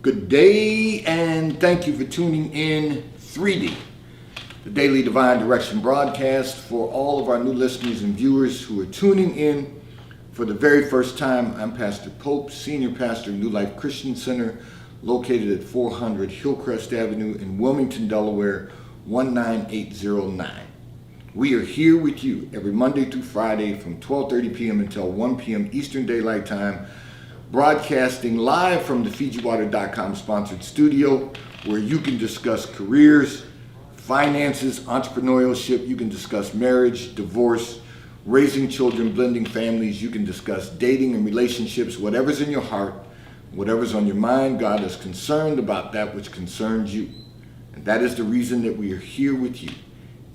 Good day, and thank you for tuning in 3D, the Daily Divine Direction broadcast. For all of our new listeners and viewers who are tuning in for the very first time, I'm Pastor Pope, Senior Pastor of New Life Christian Center, located at 400 Hillcrest Avenue in Wilmington, Delaware, 19809. We are here with you every Monday through Friday from 12:30 p.m. until 1 p.m. Eastern Daylight Time, broadcasting live from the FijiWater.com sponsored studio, where you can discuss careers, finances, entrepreneurship. You can discuss marriage, divorce, raising children, blending families. You can discuss dating and relationships. Whatever's in your heart, whatever's on your mind, God is concerned about that which concerns you. And that is the reason that we are here with you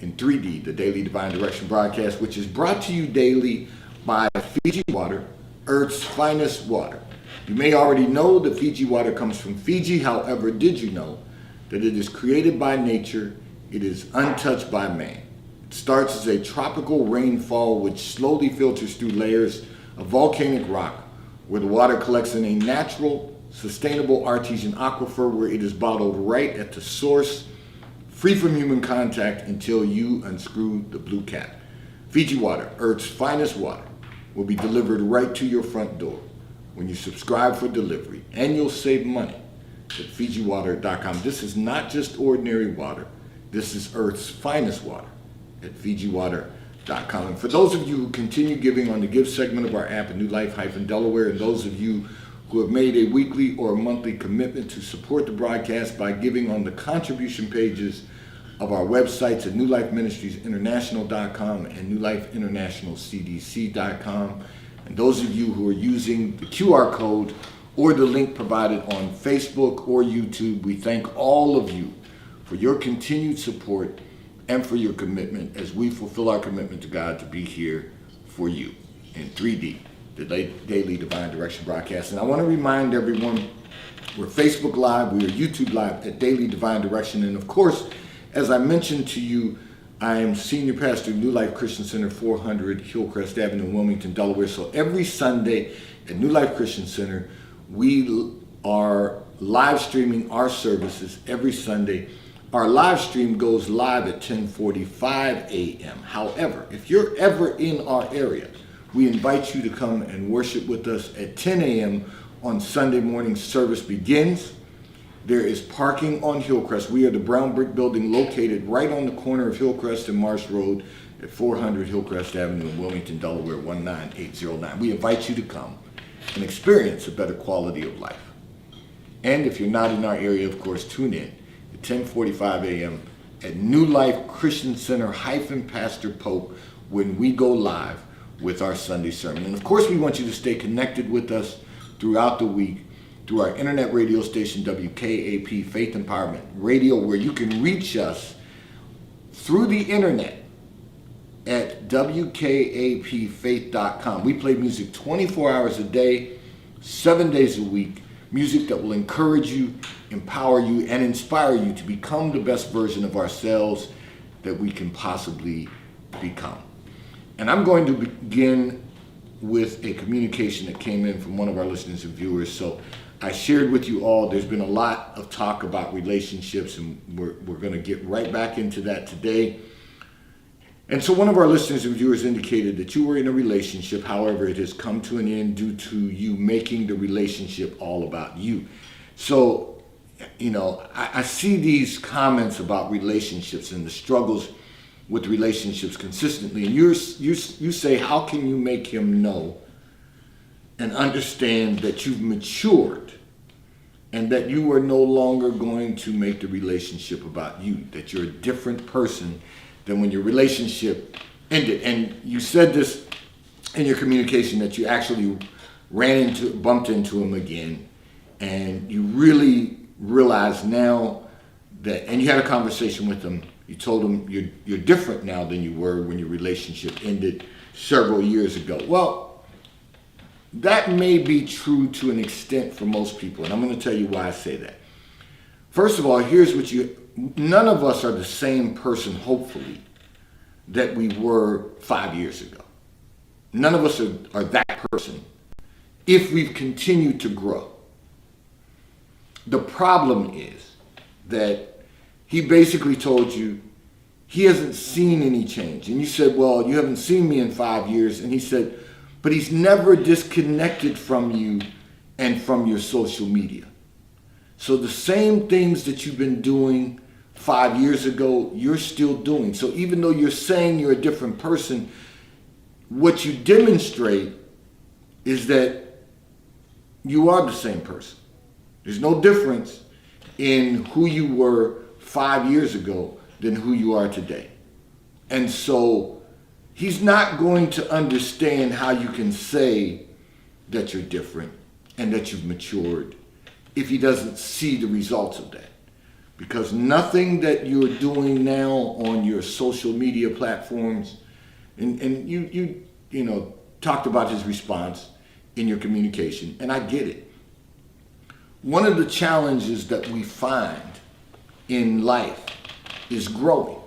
in 3D, the Daily Divine Direction broadcast, which is brought to you daily by Fiji Water, Earth's finest water. You may already know that Fiji water comes from Fiji. However, did you know that it is created by nature? It is untouched by man. It starts as a tropical rainfall which slowly filters through layers of volcanic rock, where the water collects in a natural, sustainable artesian aquifer where it is bottled right at the source, free from human contact until you unscrew the blue cap. Fiji water, Earth's finest water, will be delivered right to your front door when you subscribe for delivery, and you'll save money at FijiWater.com. This is not just ordinary water. This is Earth's finest water at FijiWater.com. And for those of you who continue giving on the Give segment of our app at New Life-Delaware, and those of you who have made a weekly or monthly commitment to support the broadcast by giving on the contribution pages of our websites at NewLifeMinistriesInternational.com and NewLifeInternationalCDC.com. And those of you who are using the QR code or the link provided on Facebook or YouTube, we thank all of you for your continued support and for your commitment as we fulfill our commitment to God to be here for you in 3D, the Daily Divine Direction broadcast. And I want to remind everyone, we're Facebook Live, we are YouTube Live at Daily Divine Direction, and of course, as I mentioned to you, I am Senior Pastor of New Life Christian Center, 400 Hillcrest Avenue, Wilmington, Delaware. So every Sunday at New Life Christian Center, we are live streaming our services every Sunday. Our live stream goes live at 10:45 a.m. However, if you're ever in our area, we invite you to come and worship with us at 10 a.m. on Sunday morning. Service begins. There is parking on Hillcrest. We are the brown brick building located right on the corner of Hillcrest and Marsh Road at 400 Hillcrest Avenue in Wilmington, Delaware, 19809. We invite you to come and experience a better quality of life. And if you're not in our area, of course, tune in at 10:45 a.m. at New Life Christian Center Pastor Pope when we go live with our Sunday sermon. And of course, we want you to stay connected with us throughout the week through our internet radio station, WKAP Faith Empowerment Radio, where you can reach us through the internet at WKAPfaith.com. We play music 24 hours a day, 7 days a week, music that will encourage you, empower you, and inspire you to become the best version of ourselves that we can possibly become. And I'm going to begin with a communication that came in from one of our listeners and viewers. So I shared with you all, there's been a lot of talk about relationships, and we're going to get right back into that today. And so one of our listeners and viewers indicated that you were in a relationship, however, it has come to an end due to you making the relationship all about you. So, you know, I see these comments about relationships and the struggles with relationships consistently. And you say, how can you make him know and understand that you've matured and that you are no longer going to make the relationship about you, that you're a different person than when your relationship ended? And you said this in your communication, that you actually bumped into him again, and you really realize now that, and you had a conversation with him, you told him you're different now than you were when your relationship ended several years ago. Well, that may be true to an extent for most people, and I'm going to tell you why I say that. First of all, here's what none of us are the same person, hopefully, that we were 5 years ago. None of us are that person if we've continued to grow. The problem is that he basically told you he hasn't seen any change. And you said, well, you haven't seen me in 5 years. And he said, but he's never disconnected from you and from your social media. So the same things that you've been doing 5 years ago, you're still doing. So even though you're saying you're a different person, what you demonstrate is that you are the same person. There's no difference in who you were 5 years ago than who you are today. And so he's not going to understand how you can say that you're different and that you've matured if he doesn't see the results of that. Because nothing that you're doing now on your social media platforms, and you talked about his response in your communication, and I get it. One of the challenges that we find in life is growing.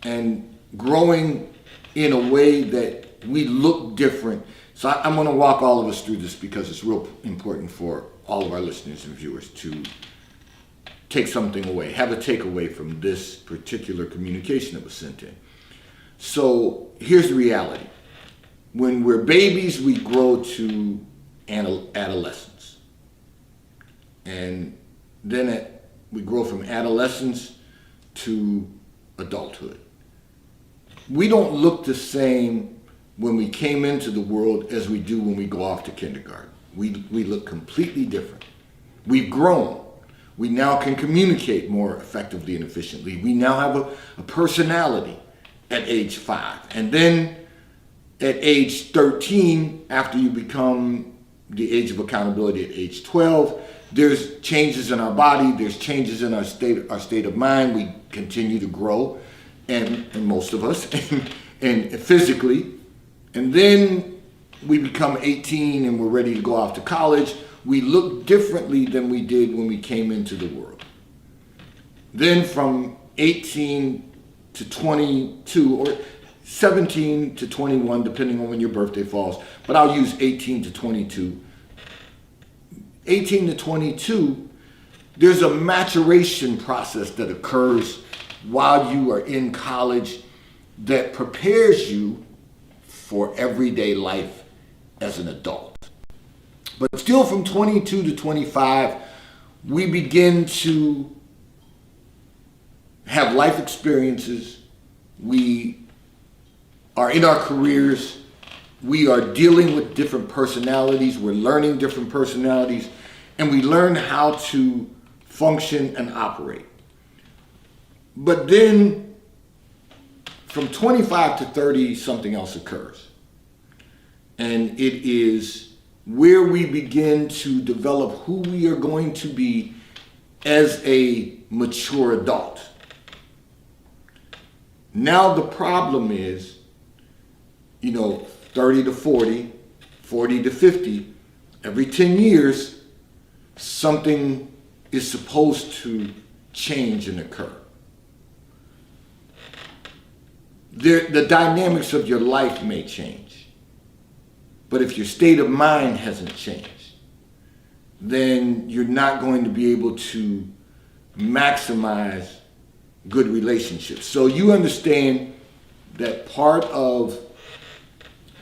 And growing in a way that we look different. So I'm going to walk all of us through this because it's real important for all of our listeners and viewers to take something away, have a takeaway from this particular communication that was sent in. So here's the reality. When we're babies, we grow to adolescence. And then we grow from adolescence to adulthood. We don't look the same when we came into the world as we do when we go off to kindergarten. We look completely different. We've grown. We now can communicate more effectively and efficiently. We now have a personality at age 5. And then at age 13, after you become the age of accountability at age 12, there's changes in our body, there's changes in our state of mind. We continue to grow, and most of us, and physically. And then we become 18 and we're ready to go off to college. We look differently than we did when we came into the world. Then from 18 to 22, or 17 to 21, depending on when your birthday falls, but I'll use 18 to 22. 18 to 22, there's a maturation process that occurs while you are in college that prepares you for everyday life as an adult. But still from 22 to 25, we begin to have life experiences. We are in our careers. We are dealing with different personalities. We're learning different personalities. And we learn how to function and operate. But then from 25 to 30, something else occurs. And it is where we begin to develop who we are going to be as a mature adult. Now the problem is, 30 to 40, 40 to 50, every 10 years, something is supposed to change and occur. The dynamics of your life may change. But if your state of mind hasn't changed, then you're not going to be able to maximize good relationships. So you understand that part of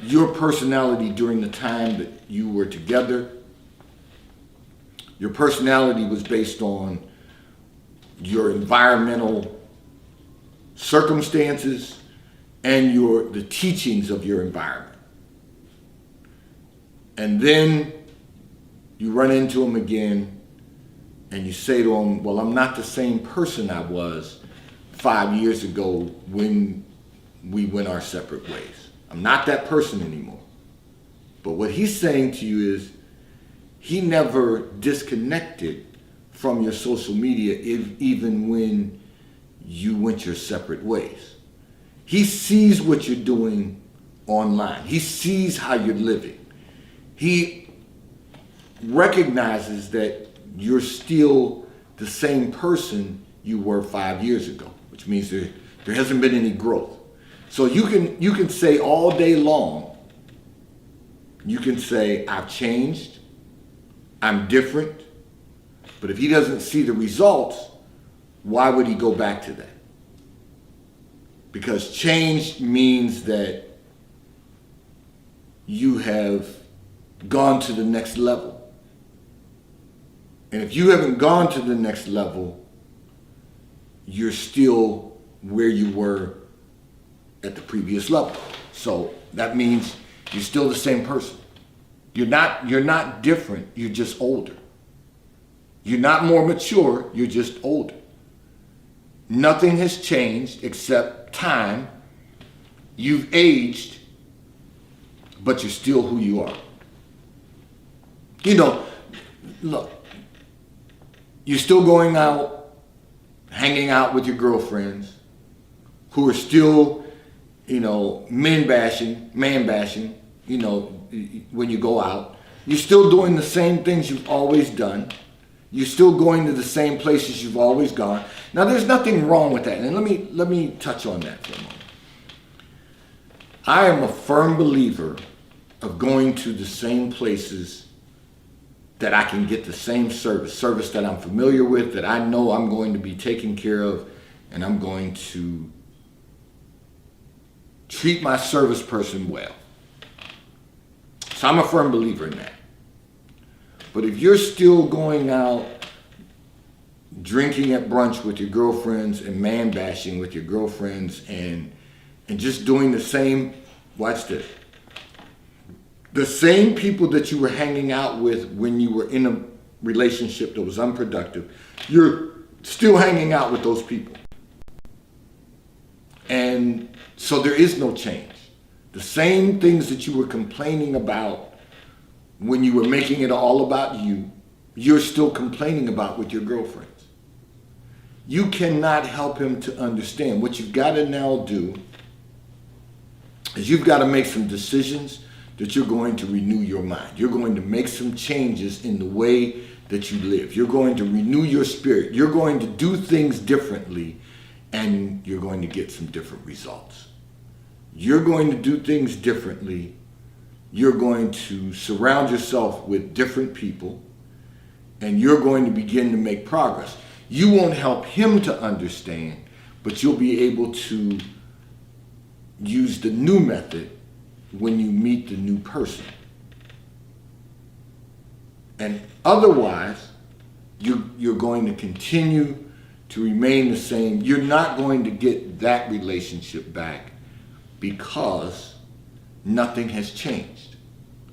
your personality during the time that you were together, your personality was based on your environmental circumstances and the teachings of your environment. And then you run into them again and you say to them, well, I'm not the same person I was 5 years ago when we went our separate ways. I'm not that person anymore. But what he's saying to you is he never disconnected from your social media even when you went your separate ways. He sees what you're doing online. He sees how you're living. He recognizes that you're still the same person you were 5 years ago, which means there hasn't been any growth. So you can say all day long, you can say, I've changed, I'm different, But if he doesn't see the results, why would he go back to that? Because change means that you have gone to the next level. And if you haven't gone to the next level, you're still where you were at the previous level. So that means you're still the same person. You're not different, you're just older. You're not more mature, you're just older. Nothing has changed except time. You've aged, but you're still who you are. Look, you're still going out, hanging out with your girlfriends who are still, man bashing, when you go out. You're still doing the same things you've always done. You're still going to the same places you've always gone. Now, there's nothing wrong with that. And let me touch on that for a moment. I am a firm believer of going to the same places that I can get the same service that I'm familiar with, that I know I'm going to be taken care of, and I'm going to treat my service person well. So I'm a firm believer in that. But if you're still going out drinking at brunch with your girlfriends and man bashing with your girlfriends and just doing the same, watch this, the same people that you were hanging out with when you were in a relationship that was unproductive, you're still hanging out with those people. And so there is no change. The same things that you were complaining about when you were making it all about you, you're still complaining about with your girlfriends. You cannot help him to understand. What you've got to now do is you've got to make some decisions that you're going to renew your mind. You're going to make some changes in the way that you live. You're going to renew your spirit. You're going to do things differently, and you're going to get some different results. You're going to do things differently. You're going to surround yourself with different people, and you're going to begin to make progress. You won't help him to understand, but you'll be able to use the new method when you meet the new person. And otherwise, you're going to continue to remain the same. You're not going to get that relationship back because nothing has changed.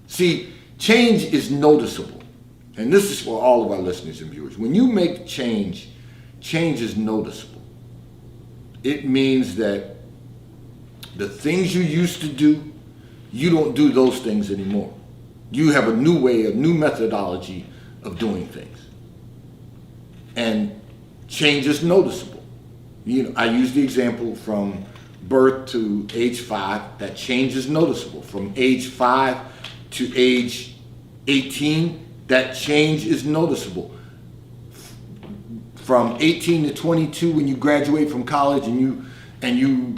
See, change is noticeable. And this is for all of our listeners and viewers. When you make change, change is noticeable. It means that the things you used to do, you don't do those things anymore. You have a new way, a new methodology of doing things. And change is noticeable. I use the example from birth to age 5, that change is noticeable. From age 5 to age 18, that change is noticeable. From 18 to 22, when you graduate from college and you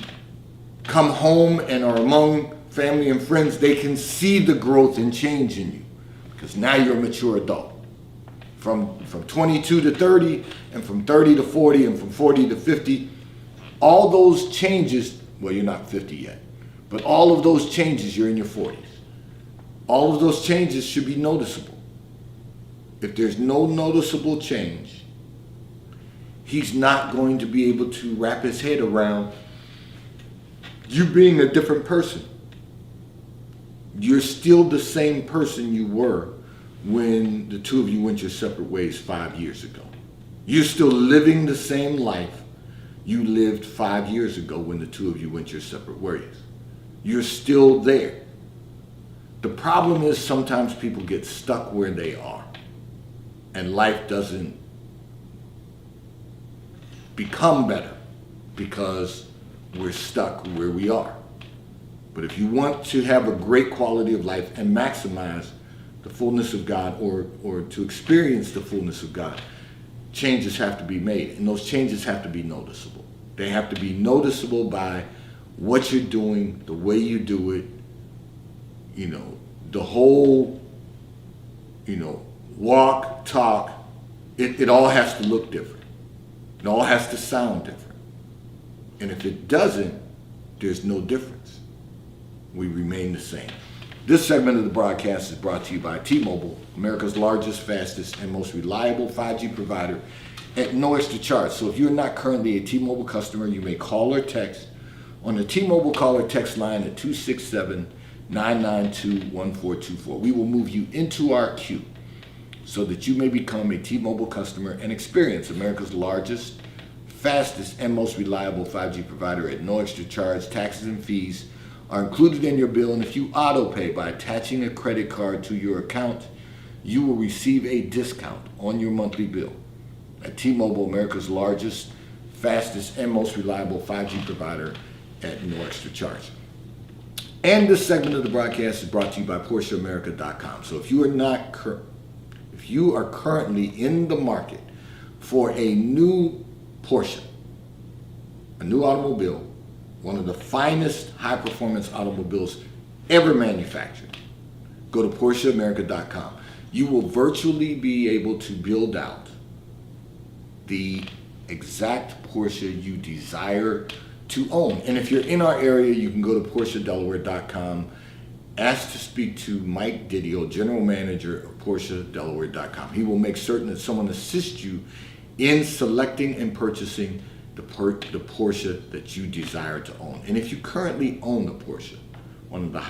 come home and are among family and friends, they can see the growth and change in you because now you're a mature adult. From 22 to 30, and from 30 to 40, and from 40 to 50, all those changes, well, you're not 50 yet, but all of those changes, you're in your 40s. All of those changes should be noticeable. If there's no noticeable change, he's not going to be able to wrap his head around you being a different person. You're still the same person you were when the two of you went your separate ways 5 years ago. You're still living the same life you lived 5 years ago when the two of you went your separate ways. You're still there. The problem is sometimes people get stuck where they are, and life doesn't become better because we're stuck where we are. But if you want to have a great quality of life and maximize the fullness of God, or to experience the fullness of God, changes have to be made, and those changes have to be noticeable. They have to be noticeable by what you're doing, the way you do it, the whole, walk, talk, It all has to look different. It all has to sound different. And if it doesn't, there's no difference. We remain the same. This segment of the broadcast is brought to you by T-Mobile, America's largest, fastest, and most reliable 5G provider at no extra charge. So if you're not currently a T-Mobile customer, you may call or text on the T-Mobile call or text line at 267-992-1424. We will move you into our queue so that you may become a T-Mobile customer and experience America's largest, fastest, and most reliable 5G provider at no extra charge. Taxes and fees are included in your bill, and if you auto pay by attaching a credit card to your account, you will receive a discount on your monthly bill. At T-Mobile, America's largest, fastest, and most reliable 5G provider at no extra charge. And this segment of the broadcast is brought to you by PorscheAmerica.com. So if you are currently in the market for a new Porsche, a new automobile, one of the finest high-performance automobiles ever manufactured, go to PorscheAmerica.com. You will virtually be able to build out the exact Porsche you desire to own. And if you're in our area, you can go to PorscheDelaware.com, ask to speak to Mike Didio, General Manager of PorscheDelaware.com. He will make certain that someone assists you in selecting and purchasing the Porsche that you desire to own. And if you currently own a Porsche, one of the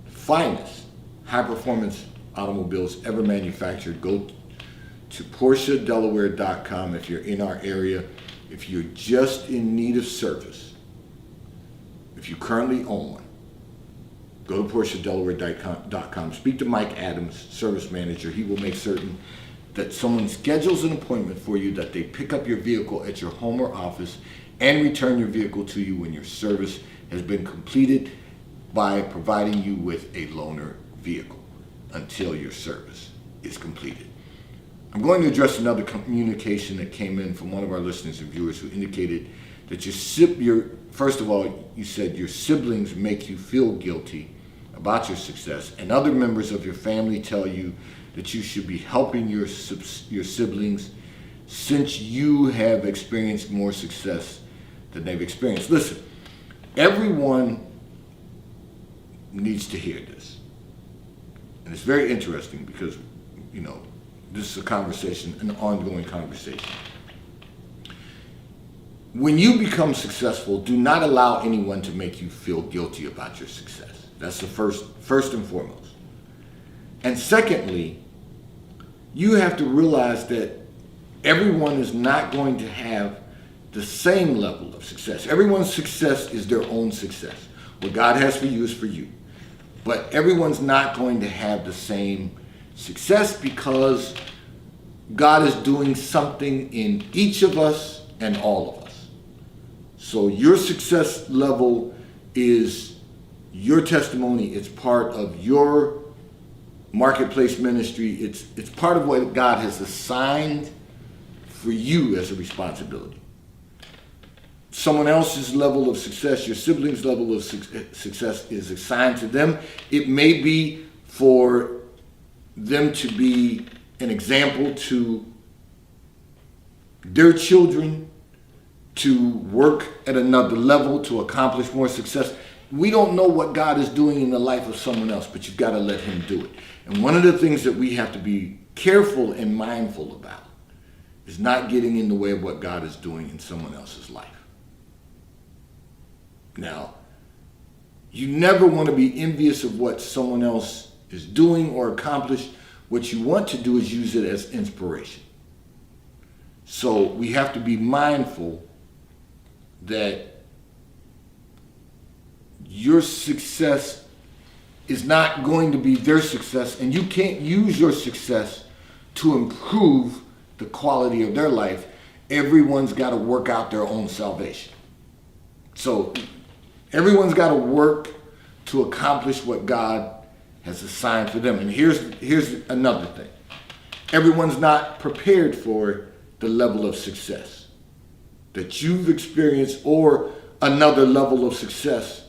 finest high-performance automobiles ever manufactured, go to PorscheDelaware.com if you're in our area. If you're just in need of service, if you currently own one, go to PorscheDelaware.com. Speak to Mike Adams, Service Manager. He will make certain that someone schedules an appointment for you, that they pick up your vehicle at your home or office and return your vehicle to you when your service has been completed by providing you with a loaner vehicle until your service is completed. I'm going to address another communication that came in from one of our listeners and viewers who indicated that first of all, you said your siblings make you feel guilty about your success, and other members of your family tell you that you should be helping your siblings since you have experienced more success than they've experienced. Listen, everyone needs to hear this. And it's very interesting because, this is a conversation, an ongoing conversation. When you become successful, do not allow anyone to make you feel guilty about your success. That's the first and foremost. And secondly, you have to realize that everyone is not going to have the same level of success. Everyone's success is their own success. What God has for you is for you. But everyone's not going to have the same success because God is doing something in each of us and all of us. So your success level is your testimony. It's part of your marketplace ministry. It's part of what God has assigned for you as a responsibility. Someone else's level of success, your sibling's level of success is assigned to them. It may be for them to be an example to their children, to work at another level, to accomplish more success. We don't know what God is doing in the life of someone else, but you've got to let him do it. And one of the things that we have to be careful and mindful about is not getting in the way of what God is doing in someone else's life. Now, you never want to be envious of what someone else is doing or accomplished. What you want to do is use it as inspiration. So we have to be mindful that your success is not going to be their success, and you can't use your success to improve the quality of their life. Everyone's got to work out their own salvation. So everyone's got to work to accomplish what God has assigned for them. And here's another thing. Everyone's not prepared for the level of success that you've experienced or another level of success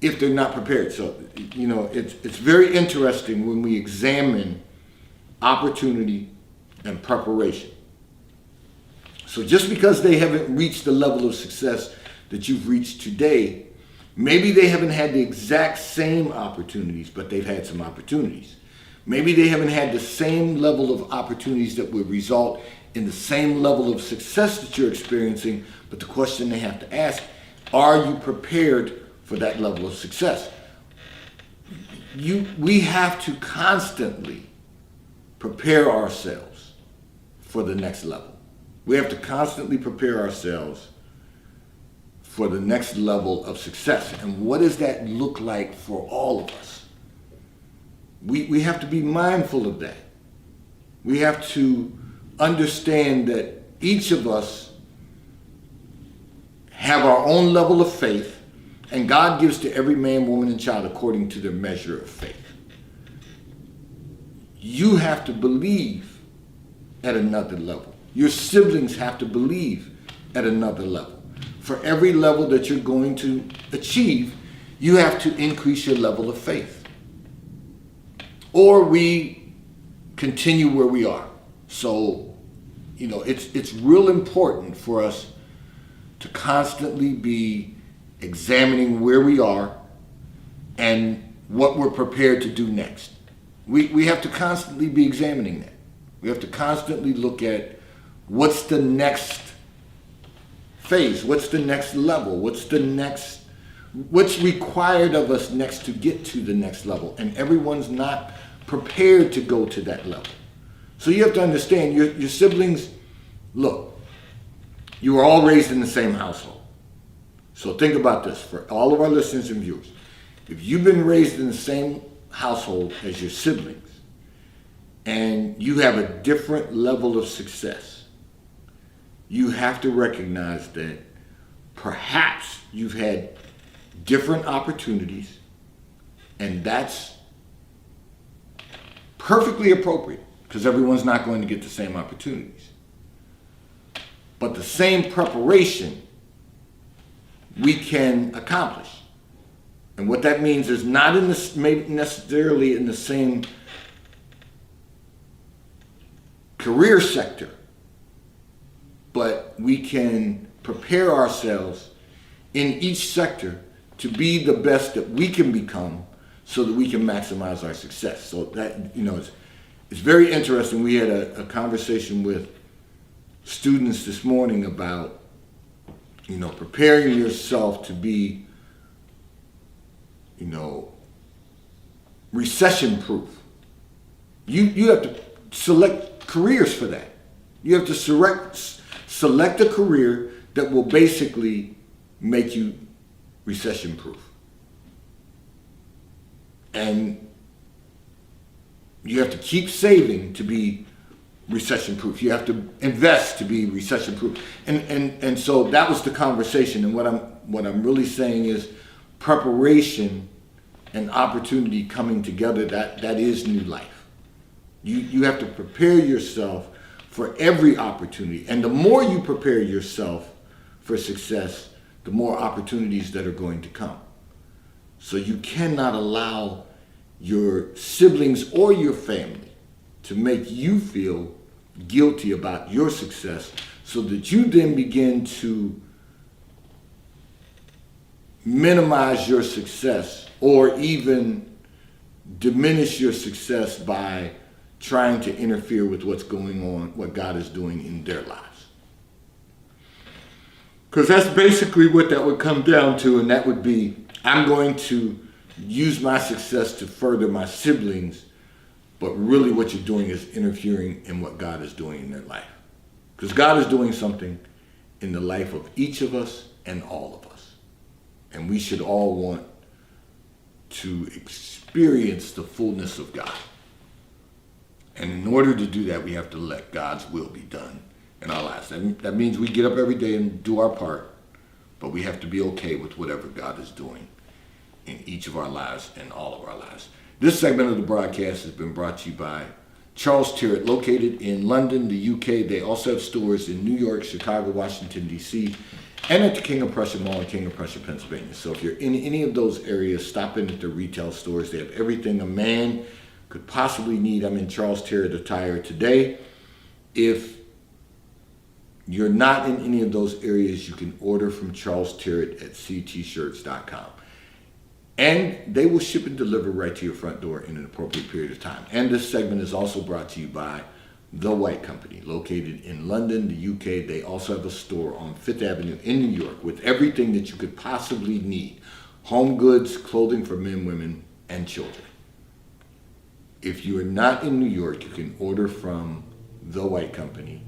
if they're not prepared. So, it's very interesting when we examine opportunity, and preparation. So just because they haven't reached the level of success that you've reached today, maybe they haven't had the exact same opportunities, but they've had some opportunities. Maybe they haven't had the same level of opportunities that would result in the same level of success that you're experiencing, but the question they have to ask, are you prepared for that level of success? We have to constantly prepare ourselves for the next level. We have to constantly prepare ourselves for the next level of success. And what does that look like for all of us? We have to be mindful of that. We have to understand that each of us have our own level of faith, and God gives to every man, woman, and child according to their measure of faith. You have to believe at another level. Your siblings have to believe at another level. For every level that you're going to achieve, you have to increase your level of faith. Or we continue where we are. So, it's real important for us to constantly be examining where we are and what we're prepared to do next. We have to constantly be examining that. We have to constantly look at what's the next phase, what's the next level, what's required of us next to get to the next level. And everyone's not prepared to go to that level. So you have to understand, your siblings, look, you were all raised in the same household. So think about this for all of our listeners and viewers. If you've been raised in the same household as your siblings and you have a different level of success, you have to recognize that perhaps you've had different opportunities, and that's perfectly appropriate because everyone's not going to get the same opportunities. But the same preparation we can accomplish. And what that means is not maybe necessarily in the same career sector, but we can prepare ourselves in each sector to be the best that we can become so that we can maximize our success. So that, it's very interesting. We had a conversation with students this morning about, preparing yourself to be, recession proof. You have to select careers for that. You have to select a career that will basically make you recession proof. And you have to keep saving to be recession proof. You have to invest to be recession proof. And so that was the conversation. And what I'm really saying is preparation and opportunity coming together, that is new life. You have to prepare yourself for every opportunity. And the more you prepare yourself for success, the more opportunities that are going to come. So you cannot allow your siblings or your family to make you feel guilty about your success so that you then begin to minimize your success or even diminish your success by trying to interfere with what's going on, what God is doing in their lives. Because that's basically what that would come down to, and that would be, I'm going to use my success to further my siblings, but really what you're doing is interfering in what God is doing in their life. Because God is doing something in the life of each of us and all of us. And we should all want to experience the fullness of God. And in order to do that, we have to let God's will be done in our lives. That means we get up every day and do our part, but we have to be okay with whatever God is doing in each of our lives and all of our lives. This segment of the broadcast has been brought to you by Charles Tyrwhitt, located in London, the UK. They also have stores in New York, Chicago, Washington, D.C., and at the King of Prussia Mall in King of Prussia, Pennsylvania. So if you're in any of those areas, stop in at their retail stores. They have everything a man could possibly need. I'm in Charles Tyrwhitt attire today. If you're not in any of those areas, you can order from Charles Terrett at ctshirts.com. And they will ship and deliver right to your front door in an appropriate period of time. And this segment is also brought to you by The White Company, located in London, the UK. They also have a store on Fifth Avenue in New York with everything that you could possibly need. Home goods, clothing for men, women, and children. If you are not in New York, you can order from The White Company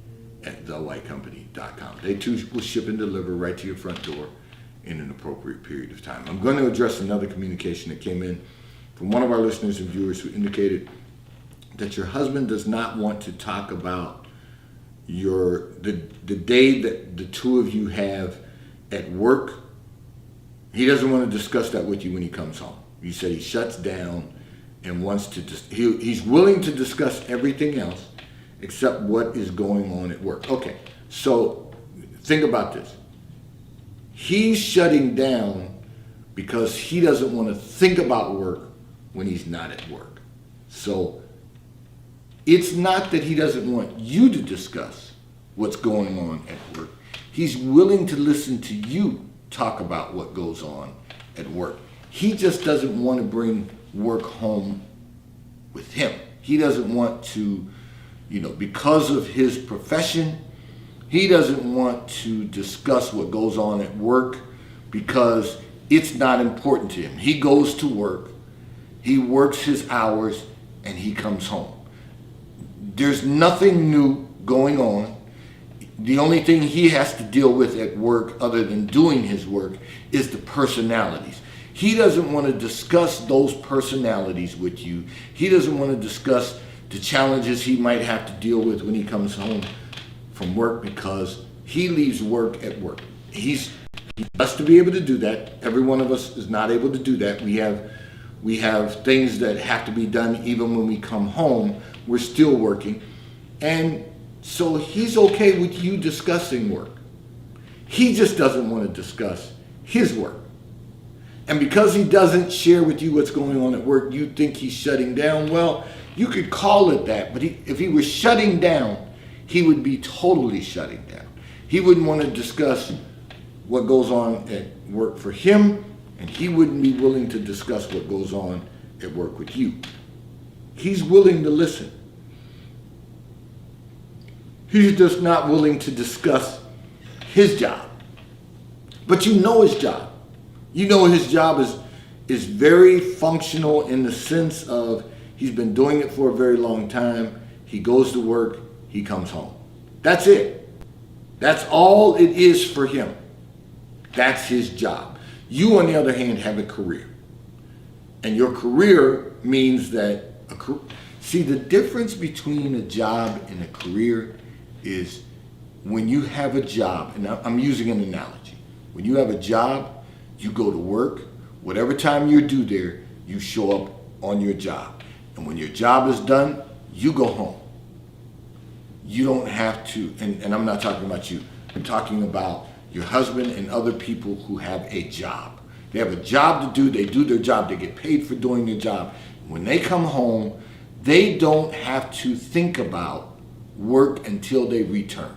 at thewhitecompany.com. They too will ship and deliver right to your front door in an appropriate period of time. I'm going to address another communication that came in from one of our listeners and viewers who indicated that your husband does not want to talk about the day that the two of you have at work. He doesn't want to discuss that with you when he comes home. He said he shuts down and wants to he's willing to discuss everything else except what is going on at work. Okay, so think about this. He's shutting down because he doesn't want to think about work when he's not at work. So it's not that he doesn't want you to discuss what's going on at work. He's willing to listen to you talk about what goes on at work. He just doesn't want to bring work home with him. He doesn't want to, because of his profession, he doesn't want to discuss what goes on at work because it's not important to him. He goes to work, he works his hours, and he comes home. There's nothing new going on. The only thing he has to deal with at work, other than doing his work, is the personalities. He doesn't want to discuss those personalities with you. He doesn't want to discuss the challenges he might have to deal with when he comes home from work because he leaves work at work. He has to be able to do that. Every one of us is not able to do that. We have things that have to be done even when we come home. We're still working. And so he's okay with you discussing work. He just doesn't want to discuss his work. And because he doesn't share with you what's going on at work, you think he's shutting down. Well, you could call it that, but if he was shutting down, he would be totally shutting down. He wouldn't want to discuss what goes on at work for him, and he wouldn't be willing to discuss what goes on at work with you. He's willing to listen. He's just not willing to discuss his job. But you know his job. You know his job is very functional in the sense of he's been doing it for a very long time. He goes to work, he comes home. That's it. That's all it is for him. That's his job. You, on the other hand, have a career. And your career means that, see, the difference between a job and a career is when you have a job, and I'm using an analogy. When you have a job, you go to work, whatever time you're due there, you show up on your job. And when your job is done, you go home. You don't have to, and I'm not talking about you, I'm talking about your husband and other people who have a job. They have a job to do, they do their job, they get paid for doing their job. When they come home, they don't have to think about work until they return.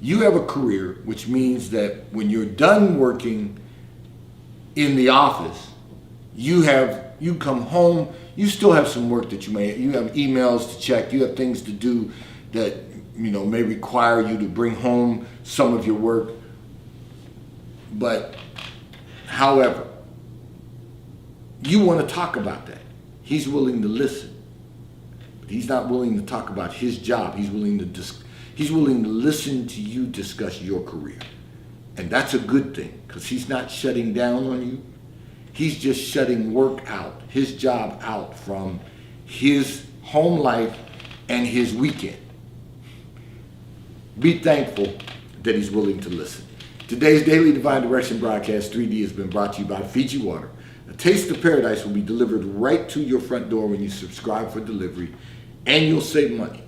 You have a career, which means that when you're done working in the office, you come home, you still have some work that you have emails to check, you have things to do that may require you to bring home some of your work. But however, you want to talk about that. He's willing to listen. But he's not willing to talk about his job. He's willing to listen to you discuss your career. And that's a good thing, because he's not shutting down on you. He's just shutting work out, his job out from his home life and his weekend. Be thankful that he's willing to listen. Today's Daily Divine Direction broadcast 3D has been brought to you by Fiji Water. A taste of paradise will be delivered right to your front door when you subscribe for delivery, and you'll save money.